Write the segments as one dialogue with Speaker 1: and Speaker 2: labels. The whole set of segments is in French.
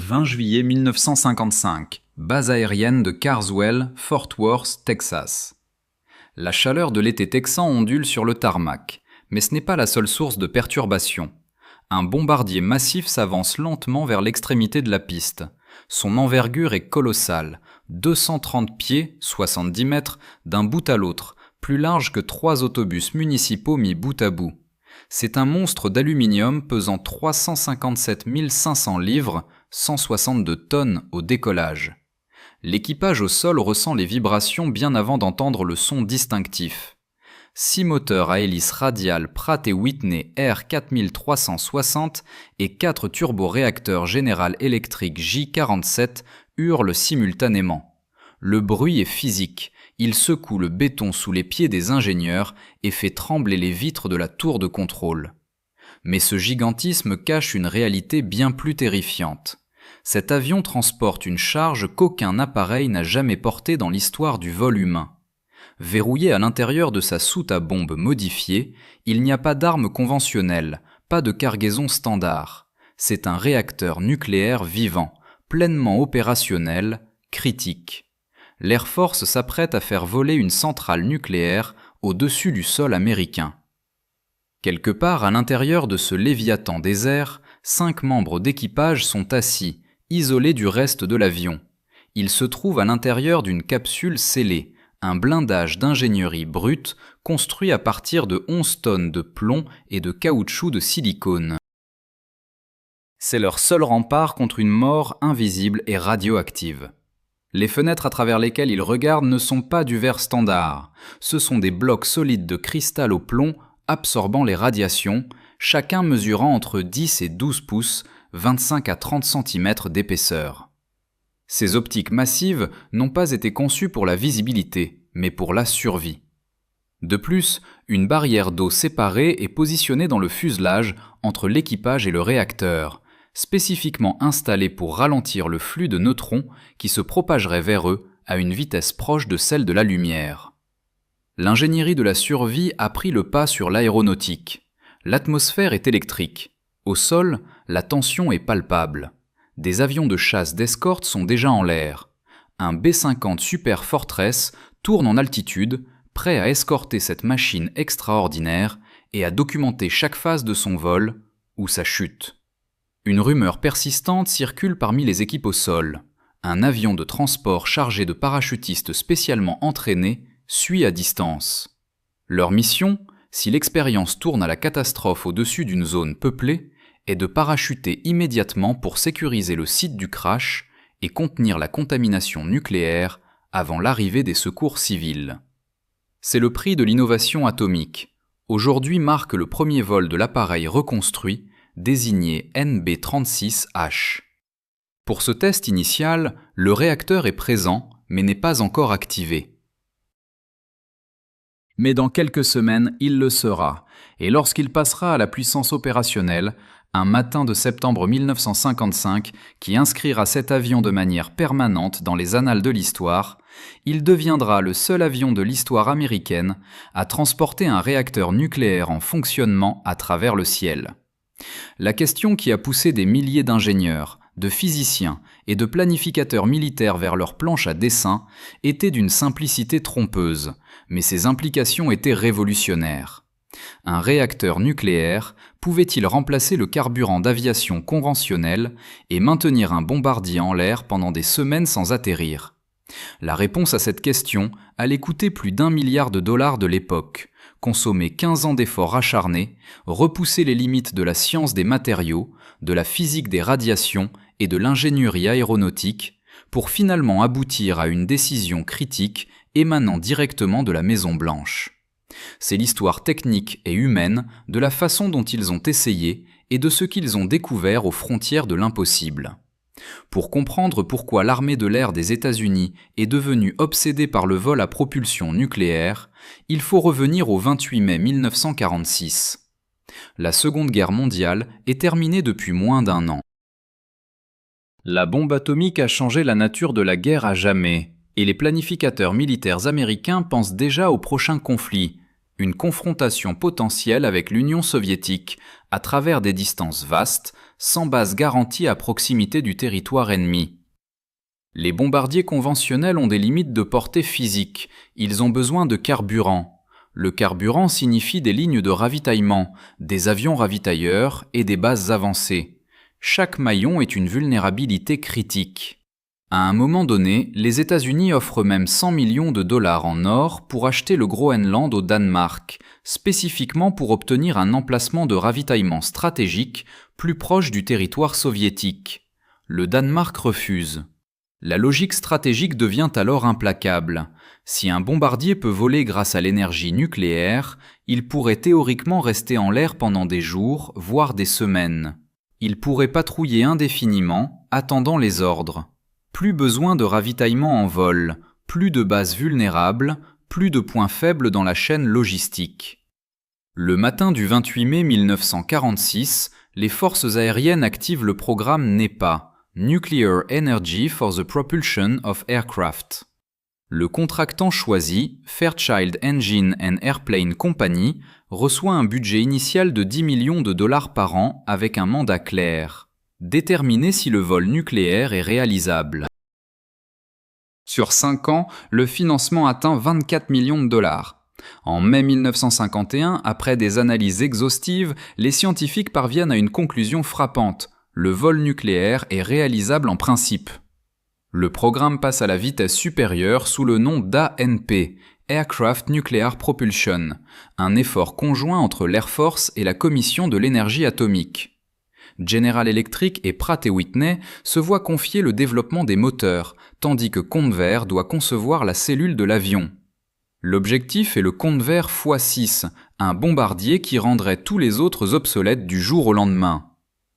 Speaker 1: 20 juillet 1955, base aérienne de Carswell, Fort Worth, Texas. La chaleur de l'été texan ondule sur le tarmac, mais ce n'est pas la seule source de perturbation. Un bombardier massif s'avance lentement vers l'extrémité de la piste. Son envergure est colossale, 230 pieds, 70 mètres, d'un bout à l'autre, plus large que 3 autobus municipaux mis bout à bout. C'est un monstre d'aluminium pesant 357 500 livres, 162 tonnes au décollage. L'équipage au sol ressent les vibrations bien avant d'entendre le son distinctif. 6 moteurs à hélice radiale Pratt & Whitney R4360 et 4 turboréacteurs General Electric J47 hurlent simultanément. Le bruit est physique, il secoue le béton sous les pieds des ingénieurs et fait trembler les vitres de la tour de contrôle. Mais ce gigantisme cache une réalité bien plus terrifiante. Cet avion transporte une charge qu'aucun appareil n'a jamais portée dans l'histoire du vol humain. Verrouillé à l'intérieur de sa soute à bombe modifiée, il n'y a pas d'arme conventionnelle, pas de cargaison standard. C'est un réacteur nucléaire vivant, pleinement opérationnel, critique. L'Air Force s'apprête à faire voler une centrale nucléaire au-dessus du sol américain. Quelque part à l'intérieur de ce léviathan désert, 5 membres d'équipage sont assis, isolés du reste de l'avion. Ils se trouvent à l'intérieur d'une capsule scellée, un blindage d'ingénierie brute construit à partir de 11 tonnes de plomb et de caoutchouc de silicone. C'est leur seul rempart contre une mort invisible et radioactive. Les fenêtres à travers lesquelles ils regardent ne sont pas du verre standard. Ce sont des blocs solides de cristal au plomb absorbant les radiations, chacun mesurant entre 10 et 12 pouces, 25 à 30 cm d'épaisseur. Ces optiques massives n'ont pas été conçues pour la visibilité, mais pour la survie. De plus, une barrière d'eau séparée est positionnée dans le fuselage entre l'équipage et le réacteur, spécifiquement installée pour ralentir le flux de neutrons qui se propagerait vers eux à une vitesse proche de celle de la lumière. L'ingénierie de la survie a pris le pas sur l'aéronautique. L'atmosphère est électrique. Au sol, la tension est palpable. Des avions de chasse d'escorte sont déjà en l'air. Un B-50 Super Fortress tourne en altitude, prêt à escorter cette machine extraordinaire et à documenter chaque phase de son vol ou sa chute. Une rumeur persistante circule parmi les équipes au sol. Un avion de transport chargé de parachutistes spécialement entraînés suit à distance. Leur mission, si l'expérience tourne à la catastrophe au-dessus d'une zone peuplée, est de parachuter immédiatement pour sécuriser le site du crash et contenir la contamination nucléaire avant l'arrivée des secours civils. C'est le prix de l'innovation atomique. Aujourd'hui marque le premier vol de l'appareil reconstruit, désigné NB-36H. Pour ce test initial, le réacteur est présent, mais n'est pas encore activé. Mais dans quelques semaines, il le sera, et lorsqu'il passera à la puissance opérationnelle, un matin de septembre 1955 qui inscrira cet avion de manière permanente dans les annales de l'histoire, il deviendra le seul avion de l'histoire américaine à transporter un réacteur nucléaire en fonctionnement à travers le ciel. La question qui a poussé des milliers d'ingénieurs, de physiciens et de planificateurs militaires vers leurs planches à dessin était d'une simplicité trompeuse, mais ses implications étaient révolutionnaires. Un réacteur nucléaire pouvait-il remplacer le carburant d'aviation conventionnel et maintenir un bombardier en l'air pendant des semaines sans atterrir ? La réponse à cette question allait coûter plus d'1 milliard de dollars de l'époque, consommer 15 ans d'efforts acharnés, repousser les limites de la science des matériaux, de la physique des radiations et de l'ingénierie aéronautique, pour finalement aboutir à une décision critique émanant directement de la Maison-Blanche. C'est l'histoire technique et humaine de la façon dont ils ont essayé et de ce qu'ils ont découvert aux frontières de l'impossible. Pour comprendre pourquoi l'armée de l'air des États-Unis est devenue obsédée par le vol à propulsion nucléaire, il faut revenir au 28 mai 1946. La Seconde Guerre mondiale est terminée depuis moins d'1 an. La bombe atomique a changé la nature de la guerre à jamais, et les planificateurs militaires américains pensent déjà au prochain conflit, une confrontation potentielle avec l'Union soviétique, à travers des distances vastes, sans base garantie à proximité du territoire ennemi. Les bombardiers conventionnels ont des limites de portée physique, ils ont besoin de carburant. Le carburant signifie des lignes de ravitaillement, des avions ravitailleurs et des bases avancées. Chaque maillon est une vulnérabilité critique. À un moment donné, les États-Unis offrent même 100 millions de dollars en or pour acheter le Groenland au Danemark, spécifiquement pour obtenir un emplacement de ravitaillement stratégique plus proche du territoire soviétique. Le Danemark refuse. La logique stratégique devient alors implacable. Si un bombardier peut voler grâce à l'énergie nucléaire, il pourrait théoriquement rester en l'air pendant des jours, voire des semaines. Il pourrait patrouiller indéfiniment, attendant les ordres. Plus besoin de ravitaillement en vol, plus de bases vulnérables, plus de points faibles dans la chaîne logistique. Le matin du 28 mai 1946, les forces aériennes activent le programme NEPA, Nuclear Energy for the Propulsion of Aircraft. Le contractant choisi, Fairchild Engine and Airplane Company, reçoit un budget initial de 10 millions de dollars par an avec un mandat clair. Déterminer si le vol nucléaire est réalisable. Sur 5 ans, le financement atteint 24 millions de dollars. En mai 1951, après des analyses exhaustives, les scientifiques parviennent à une conclusion frappante. Le vol nucléaire est réalisable en principe. Le programme passe à la vitesse supérieure sous le nom d'ANP, Aircraft Nuclear Propulsion, un effort conjoint entre l'Air Force et la Commission de l'énergie atomique. General Electric et Pratt & Whitney se voient confier le développement des moteurs, tandis que Convair doit concevoir la cellule de l'avion. L'objectif est le Convair x6, un bombardier qui rendrait tous les autres obsolètes du jour au lendemain.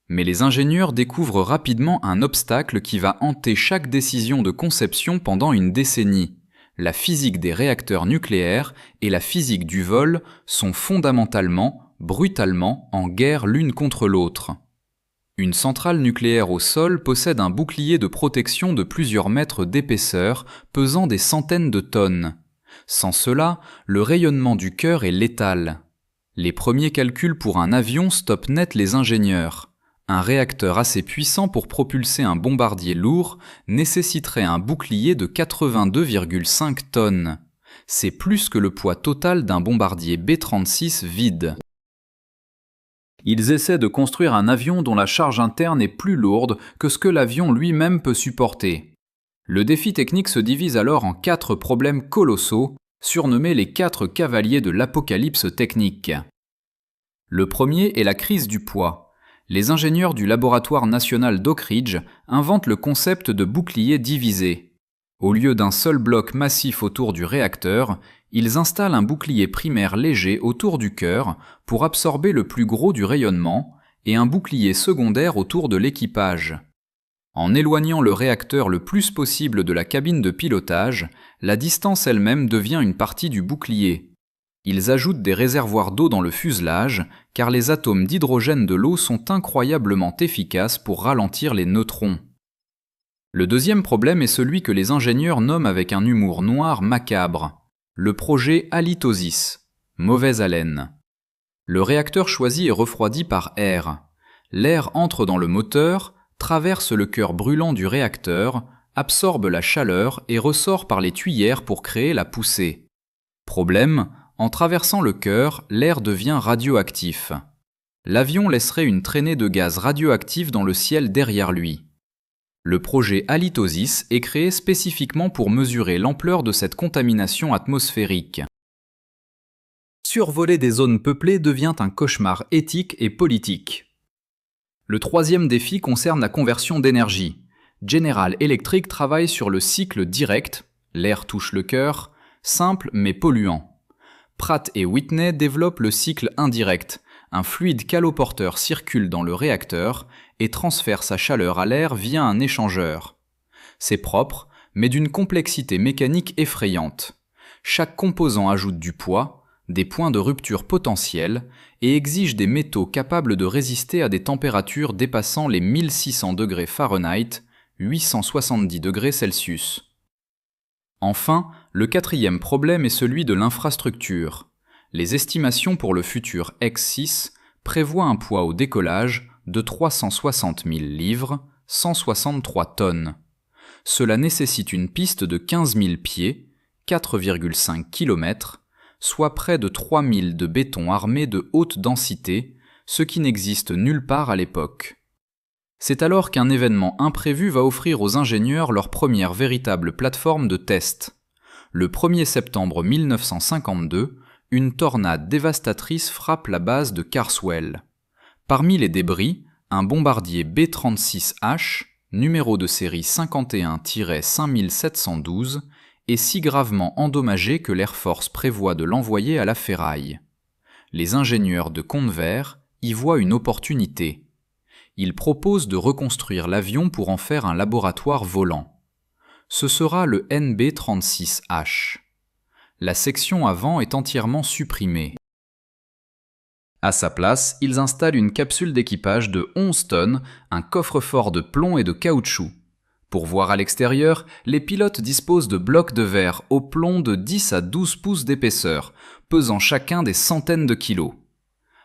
Speaker 1: Mais les ingénieurs découvrent rapidement un obstacle qui va hanter chaque décision de conception pendant une décennie. La physique des réacteurs nucléaires et la physique du vol sont fondamentalement, brutalement, en guerre l'une contre l'autre. Une centrale nucléaire au sol possède un bouclier de protection de plusieurs mètres d'épaisseur, pesant des centaines de tonnes. Sans cela, le rayonnement du cœur est létal. Les premiers calculs pour un avion stoppent net les ingénieurs. Un réacteur assez puissant pour propulser un bombardier lourd nécessiterait un bouclier de 82,5 tonnes. C'est plus que le poids total d'un bombardier B-36 vide. Ils essaient de construire un avion dont la charge interne est plus lourde que ce que l'avion lui-même peut supporter. Le défi technique se divise alors en 4 problèmes colossaux, surnommés les 4 cavaliers de l'apocalypse technique. Le premier est la crise du poids. Les ingénieurs du laboratoire national d'Oak Ridge inventent le concept de bouclier divisé. Au lieu d'un seul bloc massif autour du réacteur, ils installent un bouclier primaire léger autour du cœur pour absorber le plus gros du rayonnement et un bouclier secondaire autour de l'équipage. En éloignant le réacteur le plus possible de la cabine de pilotage, la distance elle-même devient une partie du bouclier. Ils ajoutent des réservoirs d'eau dans le fuselage, car les atomes d'hydrogène de l'eau sont incroyablement efficaces pour ralentir les neutrons. Le deuxième problème est celui que les ingénieurs nomment avec un humour noir macabre. Le projet halitosis, mauvaise haleine. Le réacteur choisi est refroidi par air. L'air entre dans le moteur, traverse le cœur brûlant du réacteur, absorbe la chaleur et ressort par les tuyères pour créer la poussée. Problème, en traversant le cœur, l'air devient radioactif. L'avion laisserait une traînée de gaz radioactif dans le ciel derrière lui. Le projet halitosis est créé spécifiquement pour mesurer l'ampleur de cette contamination atmosphérique. Survoler des zones peuplées devient un cauchemar éthique et politique. Le troisième défi concerne la conversion d'énergie. General Electric travaille sur le cycle direct, l'air touche le cœur, simple mais polluant. Pratt & Whitney développent le cycle indirect. Un fluide caloporteur circule dans le réacteur et transfère sa chaleur à l'air via un échangeur. C'est propre, mais d'une complexité mécanique effrayante. Chaque composant ajoute du poids, des points de rupture potentiels et exige des métaux capables de résister à des températures dépassant les 1600 degrés Fahrenheit, 870 degrés Celsius. Enfin, le quatrième problème est celui de l'infrastructure. Les estimations pour le futur X6 prévoit un poids au décollage de 360 000 livres, 163 tonnes. Cela nécessite une piste de 15 000 pieds, 4,5 km, soit près de 3 000 de béton armé de haute densité, ce qui n'existe nulle part à l'époque. C'est alors qu'un événement imprévu va offrir aux ingénieurs leur première véritable plateforme de test. Le 1er septembre 1952, une tornade dévastatrice frappe la base de Carswell. Parmi les débris, un bombardier B-36H, numéro de série 51-5712, est si gravement endommagé que l'Air Force prévoit de l'envoyer à la ferraille. Les ingénieurs de Convair y voient une opportunité. Ils proposent de reconstruire l'avion pour en faire un laboratoire volant. Ce sera le NB-36H. La section avant est entièrement supprimée. À sa place, ils installent une capsule d'équipage de 11 tonnes, un coffre-fort de plomb et de caoutchouc. Pour voir à l'extérieur, les pilotes disposent de blocs de verre au plomb de 10 à 12 pouces d'épaisseur, pesant chacun des centaines de kilos.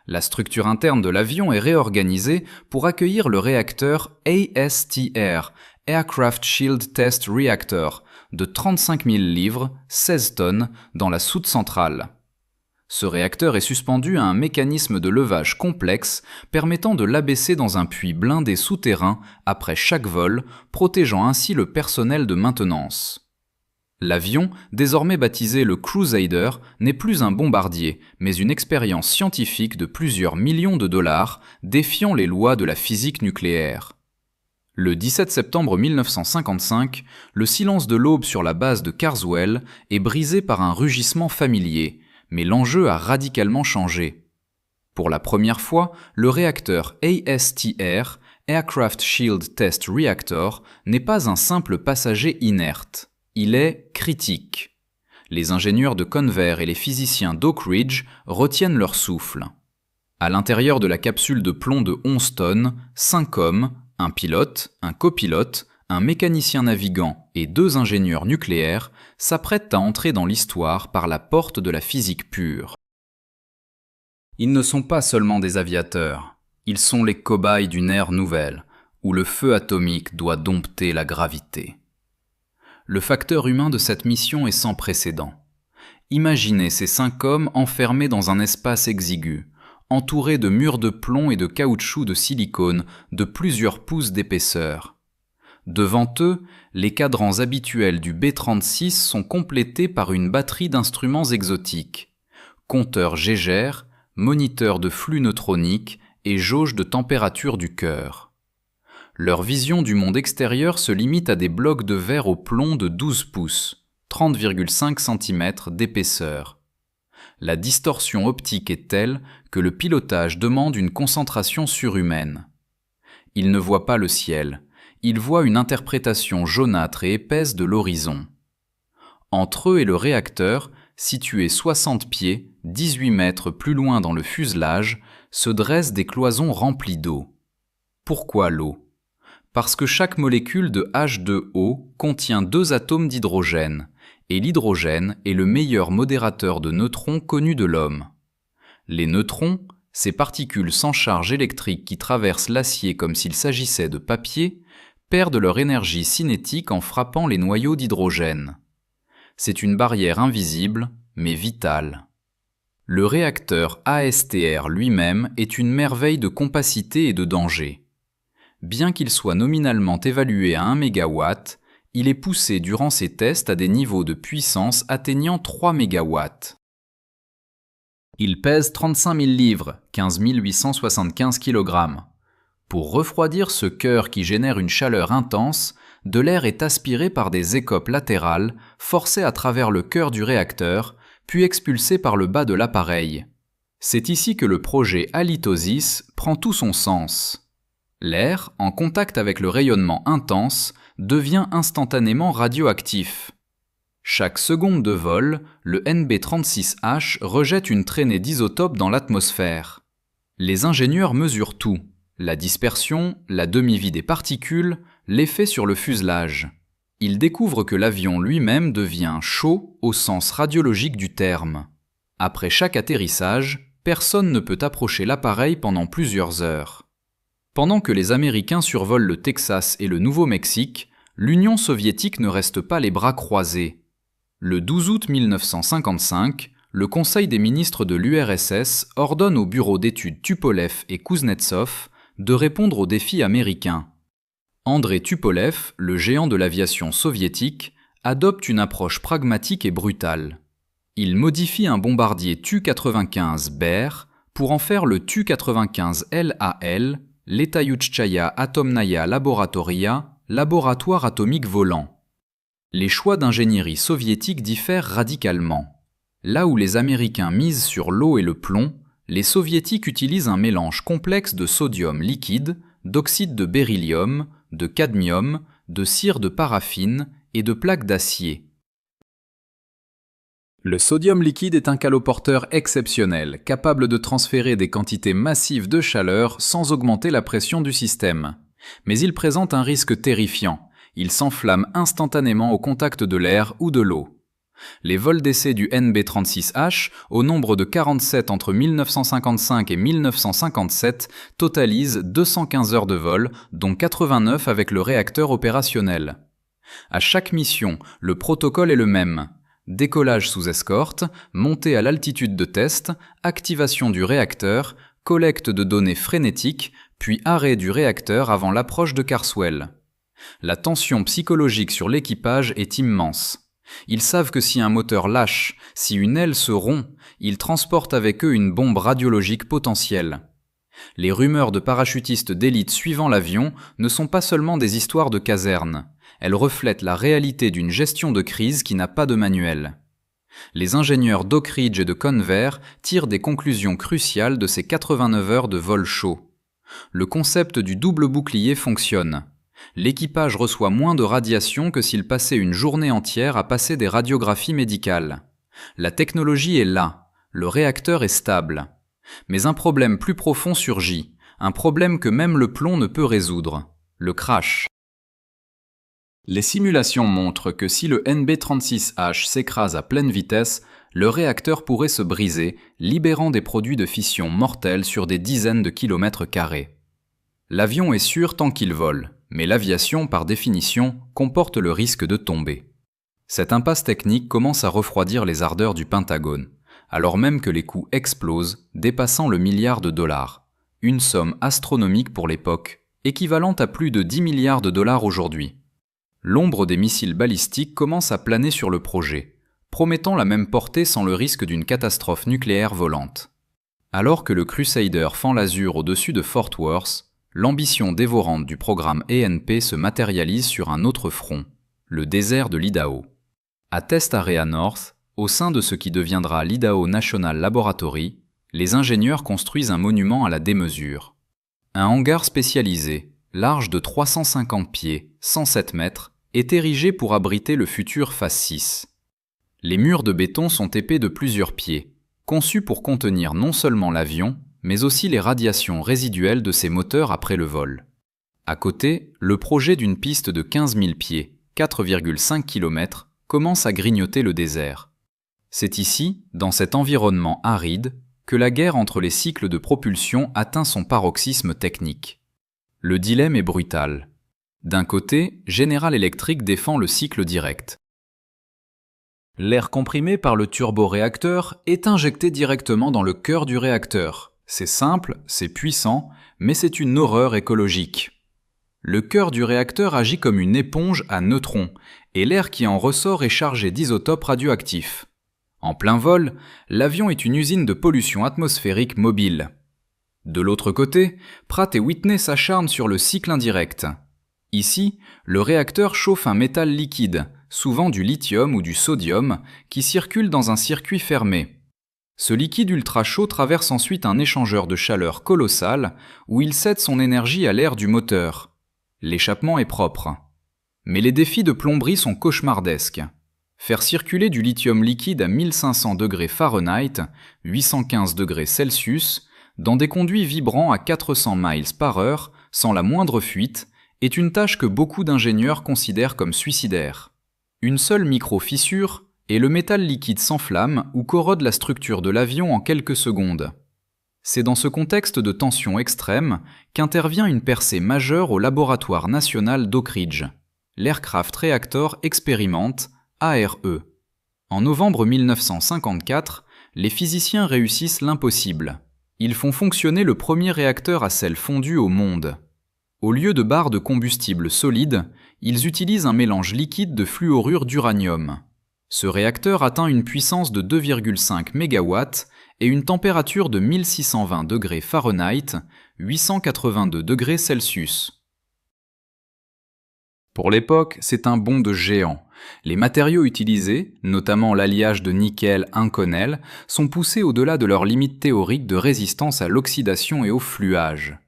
Speaker 1: La structure interne de l'avion est réorganisée pour accueillir le réacteur ASTR, Aircraft Shield Test Reactor, de 35 000 livres, 16 tonnes, dans la soute centrale. Ce réacteur est suspendu à un mécanisme de levage complexe permettant de l'abaisser dans un puits blindé souterrain après chaque vol, protégeant ainsi le personnel de maintenance. L'avion, désormais baptisé le Crusader, n'est plus un bombardier, mais une expérience scientifique de plusieurs millions de dollars, défiant les lois de la physique nucléaire. Le 17 septembre 1955, le silence de l'aube sur la base de Carswell est brisé par un rugissement familier, mais l'enjeu a radicalement changé. Pour la première fois, le réacteur ASTR, Aircraft Shield Test Reactor, n'est pas un simple passager inerte. Il est critique. Les ingénieurs de Convair et les physiciens d'Oak Ridge retiennent leur souffle. À l'intérieur de la capsule de plomb de 11 tonnes, 5 hommes, un pilote, un copilote, un mécanicien navigant et 2 ingénieurs nucléaires s'apprêtent à entrer dans l'histoire par la porte de la physique pure. Ils ne sont pas seulement des aviateurs, ils sont les cobayes d'une ère nouvelle, où le feu atomique doit dompter la gravité. Le facteur humain de cette mission est sans précédent. Imaginez ces 5 hommes enfermés dans un espace exigu, entourés de murs de plomb et de caoutchouc de silicone de plusieurs pouces d'épaisseur. Devant eux, les cadrans habituels du B-36 sont complétés par une batterie d'instruments exotiques, compteurs Geiger, moniteurs de flux neutronique et jauge de température du cœur. Leur vision du monde extérieur se limite à des blocs de verre au plomb de 12 pouces, 30,5 cm d'épaisseur. La distorsion optique est telle que le pilotage demande une concentration surhumaine. Ils ne voient pas le ciel. Ils voient une interprétation jaunâtre et épaisse de l'horizon. Entre eux et le réacteur, situé 60 pieds, 18 mètres plus loin dans le fuselage, se dressent des cloisons remplies d'eau. Pourquoi l'eau ? Parce que chaque molécule de H2O contient 2 atomes d'hydrogène, et l'hydrogène est le meilleur modérateur de neutrons connu de l'homme. Les neutrons, ces particules sans charge électrique qui traversent l'acier comme s'il s'agissait de papier, perdent leur énergie cinétique en frappant les noyaux d'hydrogène. C'est une barrière invisible, mais vitale. Le réacteur ASTR lui-même est une merveille de compacité et de danger. Bien qu'il soit nominalement évalué à 1 MW, il est poussé durant ses tests à des niveaux de puissance atteignant 3 MW. Il pèse 35 000 livres, 15 875 kg. Pour refroidir ce cœur qui génère une chaleur intense, de l'air est aspiré par des écopes latérales, forcées à travers le cœur du réacteur, puis expulsé par le bas de l'appareil. C'est ici que le projet halitosis prend tout son sens. L'air, en contact avec le rayonnement intense, devient instantanément radioactif. Chaque seconde de vol, le NB-36H rejette une traînée d'isotopes dans l'atmosphère. Les ingénieurs mesurent tout. La dispersion, la demi-vie des particules, l'effet sur le fuselage. Ils découvrent que l'avion lui-même devient chaud au sens radiologique du terme. Après chaque atterrissage, personne ne peut approcher l'appareil pendant plusieurs heures. Pendant que les Américains survolent le Texas et le Nouveau-Mexique, l'Union soviétique ne reste pas les bras croisés. Le 12 août 1955, le Conseil des ministres de l'URSS ordonne au bureau d'études Tupolev et Kuznetsov de répondre aux défis américains. André Tupolev, le géant de l'aviation soviétique, adopte une approche pragmatique et brutale. Il modifie un bombardier Tu-95 Bear pour en faire le Tu-95 LAL, Letayutchaya Atomnaya Laboratoria, laboratoire atomique volant. Les choix d'ingénierie soviétique diffèrent radicalement. Là où les Américains misent sur l'eau et le plomb, les Soviétiques utilisent un mélange complexe de sodium liquide, d'oxyde de beryllium, de cadmium, de cire de paraffine et de plaques d'acier. Le sodium liquide est un caloporteur exceptionnel, capable de transférer des quantités massives de chaleur sans augmenter la pression du système. Mais il présente un risque terrifiant. Il s'enflamme instantanément au contact de l'air ou de l'eau. Les vols d'essai du NB-36H, au nombre de 47 entre 1955 et 1957, totalisent 215 heures de vol, dont 89 avec le réacteur opérationnel. À chaque mission, le protocole est le même. Décollage sous escorte, montée à l'altitude de test, activation du réacteur, collecte de données frénétique, puis arrêt du réacteur avant l'approche de Carswell. La tension psychologique sur l'équipage est immense. Ils savent que si un moteur lâche, si une aile se rompt, ils transportent avec eux une bombe radiologique potentielle. Les rumeurs de parachutistes d'élite suivant l'avion ne sont pas seulement des histoires de caserne. Elles reflètent la réalité d'une gestion de crise qui n'a pas de manuel. Les ingénieurs d'Oak Ridge et de Convair tirent des conclusions cruciales de ces 89 heures de vol chaud. Le concept du double bouclier fonctionne. L'équipage reçoit moins de radiation que s'il passait une journée entière à passer des radiographies médicales. La technologie est là, le réacteur est stable. Mais un problème plus profond surgit, un problème que même le plomb ne peut résoudre, le crash. Les simulations montrent que si le NB-36H s'écrase à pleine vitesse, le réacteur pourrait se briser, libérant des produits de fission mortels sur des dizaines de kilomètres carrés. L'avion est sûr tant qu'il vole, mais l'aviation, par définition, comporte le risque de tomber. Cette impasse technique commence à refroidir les ardeurs du Pentagone, alors même que les coûts explosent, dépassant le milliard de dollars. Une somme astronomique pour l'époque, équivalente à plus de 10 milliards de dollars aujourd'hui. L'ombre des missiles balistiques commence à planer sur le projet, promettant la même portée sans le risque d'une catastrophe nucléaire volante. Alors que le Crusader fend l'azur au-dessus de Fort Worth, l'ambition dévorante du programme ENP se matérialise sur un autre front, le désert de l'Idaho. À Test Area North, au sein de ce qui deviendra l'Idaho National Laboratory, les ingénieurs construisent un monument à la démesure. Un hangar spécialisé, large de 350 pieds, 107 mètres, est érigé pour abriter le futur Phase 6. Les murs de béton sont épais de plusieurs pieds, conçus pour contenir non seulement l'avion, mais aussi les radiations résiduelles de ses moteurs après le vol. À côté, le projet d'une piste de 15 000 pieds, 4,5 km, commence à grignoter le désert. C'est ici, dans cet environnement aride, que la guerre entre les cycles de propulsion atteint son paroxysme technique. Le dilemme est brutal. D'un côté, General Electric défend le cycle direct. L'air comprimé par le turboréacteur est injecté directement dans le cœur du réacteur. C'est simple, c'est puissant, mais c'est une horreur écologique. Le cœur du réacteur agit comme une éponge à neutrons, et l'air qui en ressort est chargé d'isotopes radioactifs. En plein vol, l'avion est une usine de pollution atmosphérique mobile. De l'autre côté, Pratt & Whitney s'acharnent sur le cycle indirect. Ici, le réacteur chauffe un métal liquide, souvent du lithium ou du sodium, qui circule dans un circuit fermé. Ce liquide ultra chaud traverse ensuite un échangeur de chaleur colossal où il cède son énergie à l'air du moteur. L'échappement est propre. Mais les défis de plomberie sont cauchemardesques. Faire circuler du lithium liquide à 1500 degrés Fahrenheit, 815 degrés Celsius, dans des conduits vibrants à 400 miles par heure, sans la moindre fuite, est une tâche que beaucoup d'ingénieurs considèrent comme suicidaire. Une seule micro-fissure, et le métal liquide s'enflamme ou corrode la structure de l'avion en quelques secondes. C'est dans ce contexte de tension extrême qu'intervient une percée majeure au laboratoire national d'Oak Ridge, l'Aircraft Reactor Experiment, ARE. En novembre 1954, les physiciens réussissent l'impossible. Ils font fonctionner le premier réacteur à sel fondu au monde. Au lieu de barres de combustible solide, ils utilisent un mélange liquide de fluorure d'uranium. Ce réacteur atteint une puissance de 2,5 MW et une température de 1620 degrés Fahrenheit, 882 degrés Celsius. Pour l'époque, c'est un bond de géant. Les matériaux utilisés, notamment l'alliage de nickel-inconel, sont poussés au-delà de leurs limites théoriques de résistance à l'oxydation et au fluage.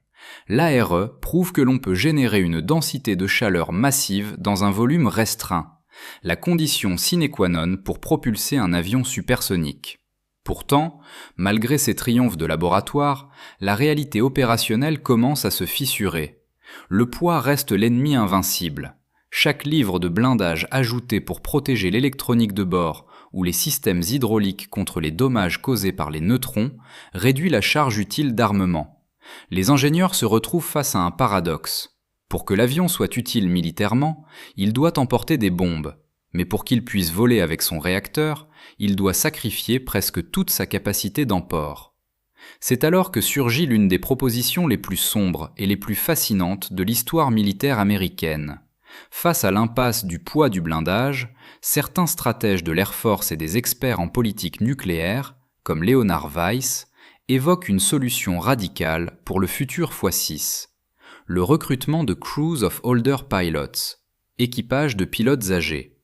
Speaker 1: L'ARE prouve que l'on peut générer une densité de chaleur massive dans un volume restreint, la condition sine qua non pour propulser un avion supersonique. Pourtant, malgré ces triomphes de laboratoire, la réalité opérationnelle commence à se fissurer. Le poids reste l'ennemi invincible. Chaque livre de blindage ajouté pour protéger l'électronique de bord ou les systèmes hydrauliques contre les dommages causés par les neutrons réduit la charge utile d'armement. Les ingénieurs se retrouvent face à un paradoxe. Pour que l'avion soit utile militairement, il doit emporter des bombes, mais pour qu'il puisse voler avec son réacteur, il doit sacrifier presque toute sa capacité d'emport. C'est alors que surgit l'une des propositions les plus sombres et les plus fascinantes de l'histoire militaire américaine. Face à l'impasse du poids du blindage, certains stratèges de l'Air Force et des experts en politique nucléaire, comme Leonard Weiss, évoquent une solution radicale pour le futur x6. Le recrutement de Crews of Older Pilots, équipage de pilotes âgés.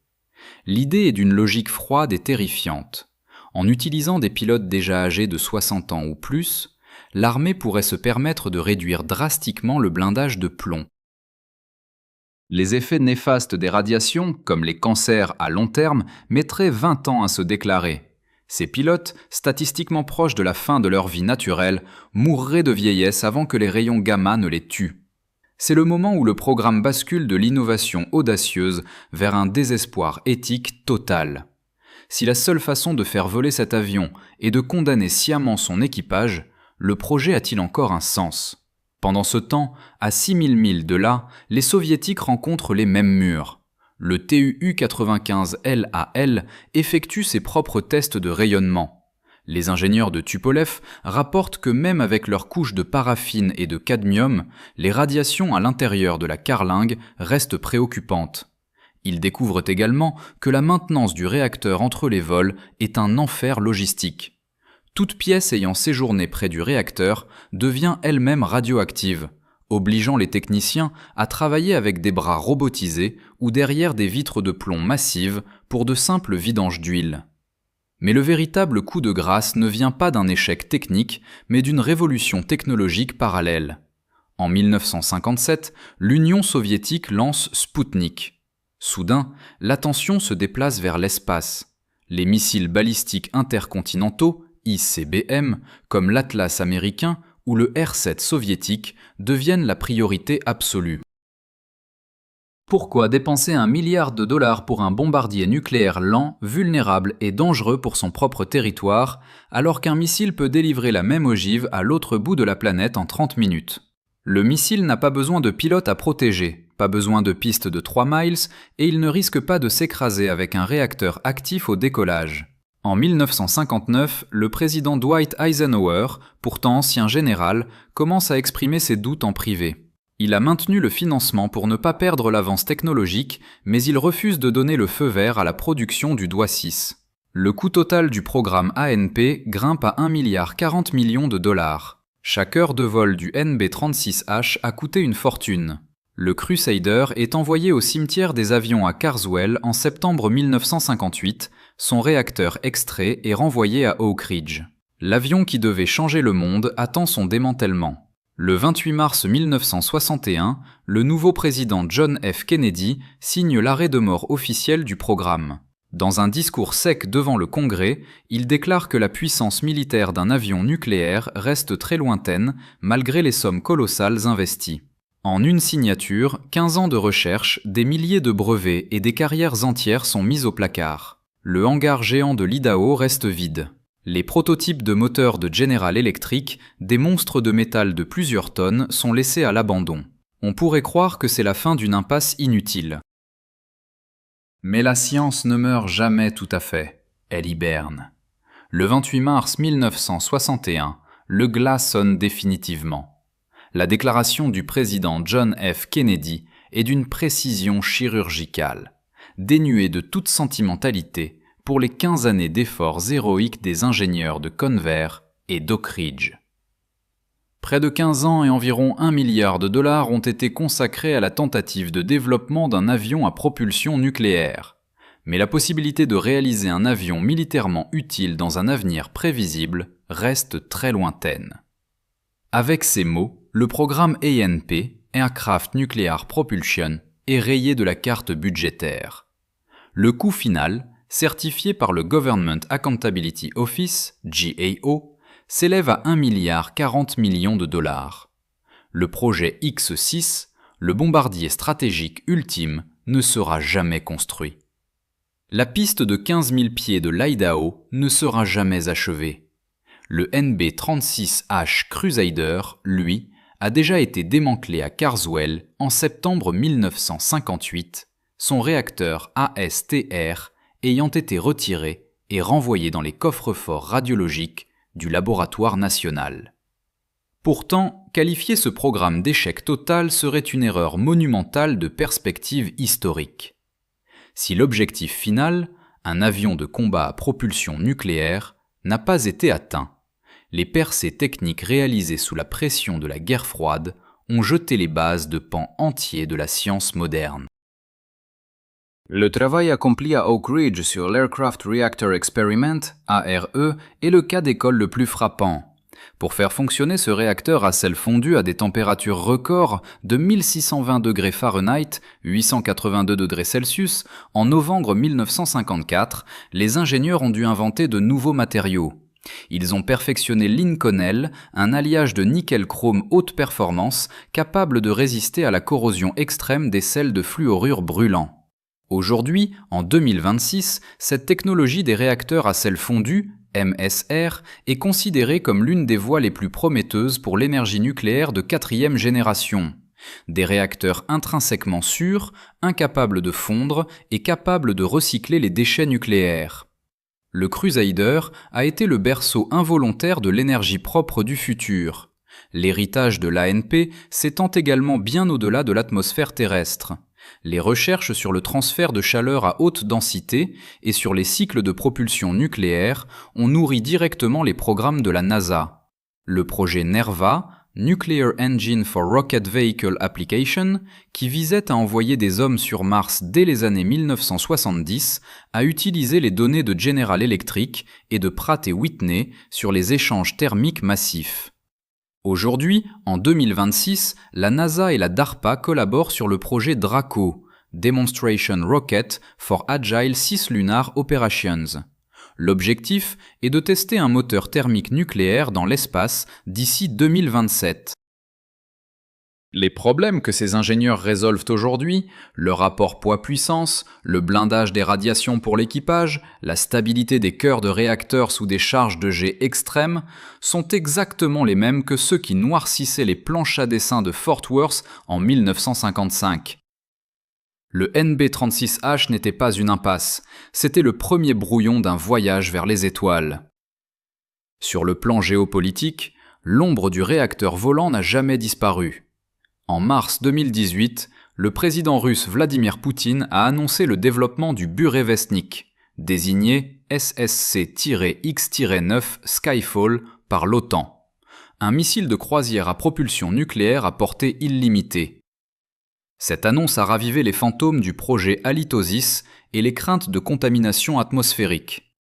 Speaker 1: L'idée est d'une logique froide et terrifiante. En utilisant des pilotes déjà âgés de 60 ans ou plus, l'armée pourrait se permettre de réduire drastiquement le blindage de plomb. Les effets néfastes des radiations, comme les cancers à long terme, mettraient 20 ans à se déclarer. Ces pilotes, statistiquement proches de la fin de leur vie naturelle, mourraient de vieillesse avant que les rayons gamma ne les tuent. C'est le moment où le programme bascule de l'innovation audacieuse vers un désespoir éthique total. Si la seule façon de faire voler cet avion est de condamner sciemment son équipage, le projet a-t-il encore un sens ? Pendant ce temps, à 6000 milles de là, les soviétiques rencontrent les mêmes murs. Le TU-95LAL effectue ses propres tests de rayonnement. Les ingénieurs de Tupolev rapportent que même avec leurs couches de paraffine et de cadmium, les radiations à l'intérieur de la carlingue restent préoccupantes. Ils découvrent également que la maintenance du réacteur entre les vols est un enfer logistique. Toute pièce ayant séjourné près du réacteur devient elle-même radioactive, obligeant les techniciens à travailler avec des bras robotisés ou derrière des vitres de plomb massives pour de simples vidanges d'huile. Mais le véritable coup de grâce ne vient pas d'un échec technique, mais d'une révolution technologique parallèle. En 1957, l'Union soviétique lance Spoutnik. Soudain, l'attention se déplace vers l'espace. Les missiles balistiques intercontinentaux, ICBM, comme l'Atlas américain ou le R-7 soviétique, deviennent la priorité absolue. Pourquoi dépenser $1 milliard pour un bombardier nucléaire lent, vulnérable et dangereux pour son propre territoire, alors qu'un missile peut délivrer la même ogive à l'autre bout de la planète en 30 minutes ? Le missile n'a pas besoin de pilote à protéger, pas besoin de piste de 3 miles, et il ne risque pas de s'écraser avec un réacteur actif au décollage. En 1959, le président Dwight Eisenhower, pourtant ancien général, commence à exprimer ses doutes en privé. Il a maintenu le financement pour ne pas perdre l'avance technologique, mais il refuse de donner le feu vert à la production du Doigt 6. Le coût total du programme ANP grimpe à $1,40 milliard. Chaque heure de vol du NB-36H a coûté une fortune. Le Crusader est envoyé au cimetière des avions à Carswell en septembre 1958, son réacteur extrait et renvoyé à Oak Ridge. L'avion qui devait changer le monde attend son démantèlement. Le 28 mars 1961, le nouveau président John F. Kennedy signe l'arrêt de mort officiel du programme. Dans un discours sec devant le Congrès, il déclare que la puissance militaire d'un avion nucléaire reste très lointaine malgré les sommes colossales investies. En une signature, 15 ans de recherche, des milliers de brevets et des carrières entières sont mis au placard. Le hangar géant de l'Idaho reste vide. Les prototypes de moteurs de General Electric, des monstres de métal de plusieurs tonnes, sont laissés à l'abandon. On pourrait croire que c'est la fin d'une impasse inutile. Mais la science ne meurt jamais tout à fait, elle hiberne. Le 28 mars 1961, le glas sonne définitivement. La déclaration du président John F. Kennedy est d'une précision chirurgicale, dénuée de toute sentimentalité pour les 15 années d'efforts héroïques des ingénieurs de Convair et d'Oak Ridge. Près de 15 ans et environ 1 milliard de dollars ont été consacrés à la tentative de développement d'un avion à propulsion nucléaire. Mais la possibilité de réaliser un avion militairement utile dans un avenir prévisible reste très lointaine. Avec ces mots, le programme ANP, Aircraft Nuclear Propulsion, est rayé de la carte budgétaire. Le coût final, certifié par le Government Accountability Office, GAO, s'élève à 1,40 milliard de dollars. Le projet X-6, le bombardier stratégique ultime, ne sera jamais construit. La piste de 15 000 pieds de l'Idaho ne sera jamais achevée. Le NB-36H Crusader, lui, a déjà été démantelé à Carswell en septembre 1958, son réacteur ASTR ayant été retiré et renvoyé dans les coffres-forts radiologiques du laboratoire national. Pourtant, qualifier ce programme d'échec total serait une erreur monumentale de perspective historique. Si l'objectif final, un avion de combat à propulsion nucléaire, n'a pas été atteint, les percées techniques réalisées sous la pression de la guerre froide ont jeté les bases de pans entiers de la science moderne. Le travail accompli à Oak Ridge sur l'Aircraft Reactor Experiment, ARE, est le cas d'école le plus frappant. Pour faire fonctionner ce réacteur à sel fondu à des températures records de 1620 degrés Fahrenheit, 882 degrés Celsius, en novembre 1954, les ingénieurs ont dû inventer de nouveaux matériaux. Ils ont perfectionné l'Inconel, un alliage de nickel-chrome haute performance capable de résister à la corrosion extrême des sels de fluorure brûlant. Aujourd'hui, en 2026, cette technologie des réacteurs à sel fondu, MSR, est considérée comme l'une des voies les plus prometteuses pour l'énergie nucléaire de 4e génération. Des réacteurs intrinsèquement sûrs, incapables de fondre et capables de recycler les déchets nucléaires. Le Crusader a été le berceau involontaire de l'énergie propre du futur. L'héritage de l'ANP s'étend également bien au-delà de l'atmosphère terrestre. Les recherches sur le transfert de chaleur à haute densité et sur les cycles de propulsion nucléaire ont nourri directement les programmes de la NASA. Le projet NERVA, Nuclear Engine for Rocket Vehicle Application, qui visait à envoyer des hommes sur Mars dès les années 1970, a utilisé les données de General Electric et de Pratt & Whitney sur les échanges thermiques massifs. Aujourd'hui, en 2026, la NASA et la DARPA collaborent sur le projet DRACO, Demonstration Rocket for Agile Cislunar Operations. L'objectif est de tester un moteur thermique nucléaire dans l'espace d'ici 2027. Les problèmes que ces ingénieurs résolvent aujourd'hui, le rapport poids-puissance, le blindage des radiations pour l'équipage, la stabilité des cœurs de réacteurs sous des charges de jet extrêmes, sont exactement les mêmes que ceux qui noircissaient les planches à dessin de Fort Worth en 1955. Le NB-36H n'était pas une impasse, c'était le premier brouillon d'un voyage vers les étoiles. Sur le plan géopolitique, l'ombre du réacteur volant n'a jamais disparu. En mars 2018, le président russe Vladimir Poutine a annoncé le développement du Burevestnik, désigné SSC-X-9 Skyfall par l'OTAN, un missile de croisière à propulsion nucléaire à portée illimitée. Cette annonce a ravivé les fantômes du projet Halitosis et les craintes de contamination atmosphérique.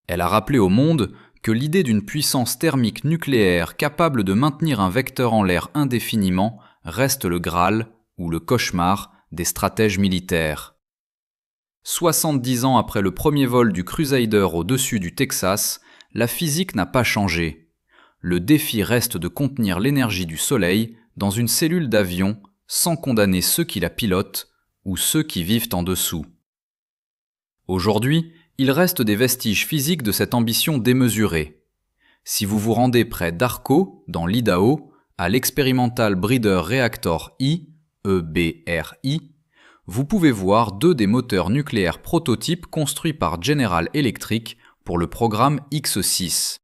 Speaker 1: Elle a rappelé au monde que l'idée d'une puissance thermique nucléaire capable de maintenir un vecteur en l'air indéfiniment reste le Graal ou le cauchemar des stratèges militaires. 70 ans après le premier vol du Crusader au-dessus du Texas, la physique n'a pas changé. Le défi reste de contenir l'énergie du Soleil dans une cellule d'avion sans condamner ceux qui la pilotent ou ceux qui vivent en dessous. Aujourd'hui, Il reste des vestiges physiques de cette ambition démesurée. Si vous vous rendez près d'Arco, dans l'Idaho, à l'Experimental Breeder Reactor I, EBRI, vous pouvez voir 2 des moteurs nucléaires prototypes construits par General Electric pour le programme X6.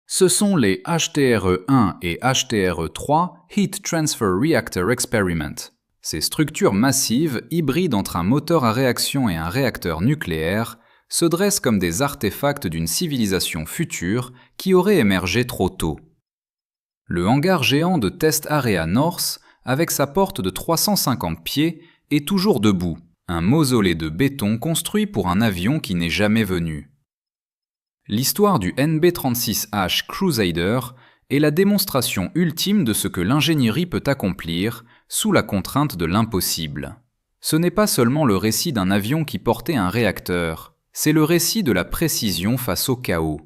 Speaker 1: Ce sont les HTRE-1 et HTRE-3 Heat Transfer Reactor Experiment. Ces structures massives, hybrides entre un moteur à réaction et un réacteur nucléaire, se dressent comme des artefacts d'une civilisation future qui aurait émergé trop tôt. Le hangar géant de Test Area North, avec sa porte de 350 pieds, est toujours debout, un mausolée de béton construit pour un avion qui n'est jamais venu. L'histoire du NB-36H Crusader est la démonstration ultime de ce que l'ingénierie peut accomplir sous la contrainte de l'impossible. Ce n'est pas seulement le récit d'un avion qui portait un réacteur, c'est le récit de la précision face au chaos.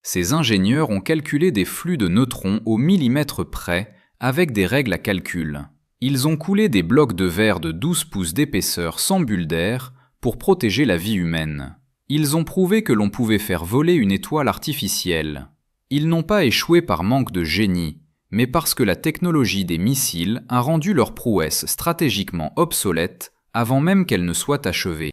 Speaker 1: Ces ingénieurs ont calculé des flux de neutrons au millimètre près avec des règles à calcul. Ils ont coulé des blocs de verre de 12 pouces d'épaisseur sans bulle d'air pour protéger la vie humaine. Ils ont prouvé que l'on pouvait faire voler une étoile artificielle. Ils n'ont pas échoué par manque de génie, mais parce que la technologie des missiles a rendu leur prouesse stratégiquement obsolète avant même qu'elle ne soit achevée.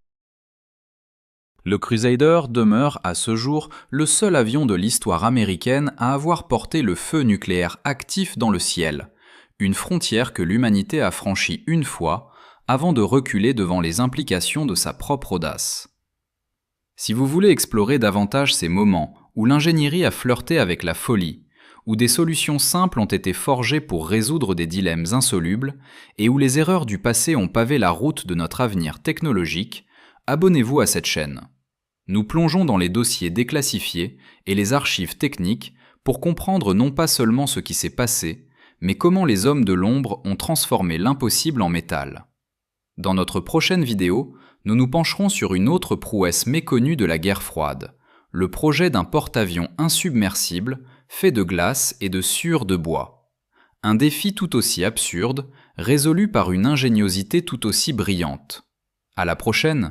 Speaker 1: Le Crusader demeure à ce jour le seul avion de l'histoire américaine à avoir porté le feu nucléaire actif dans le ciel, une frontière que l'humanité a franchie une fois avant de reculer devant les implications de sa propre audace. Si vous voulez explorer davantage ces moments où l'ingénierie a flirté avec la folie, où des solutions simples ont été forgées pour résoudre des dilemmes insolubles et où les erreurs du passé ont pavé la route de notre avenir technologique, abonnez-vous à cette chaîne. Nous plongeons dans les dossiers déclassifiés et les archives techniques pour comprendre non pas seulement ce qui s'est passé, mais comment les hommes de l'ombre ont transformé l'impossible en métal. Dans notre prochaine vidéo, nous nous pencherons sur une autre prouesse méconnue de la guerre froide, le projet d'un porte-avions insubmersible fait de glace et de sciure de bois. Un défi tout aussi absurde, résolu par une ingéniosité tout aussi brillante. À la prochaine!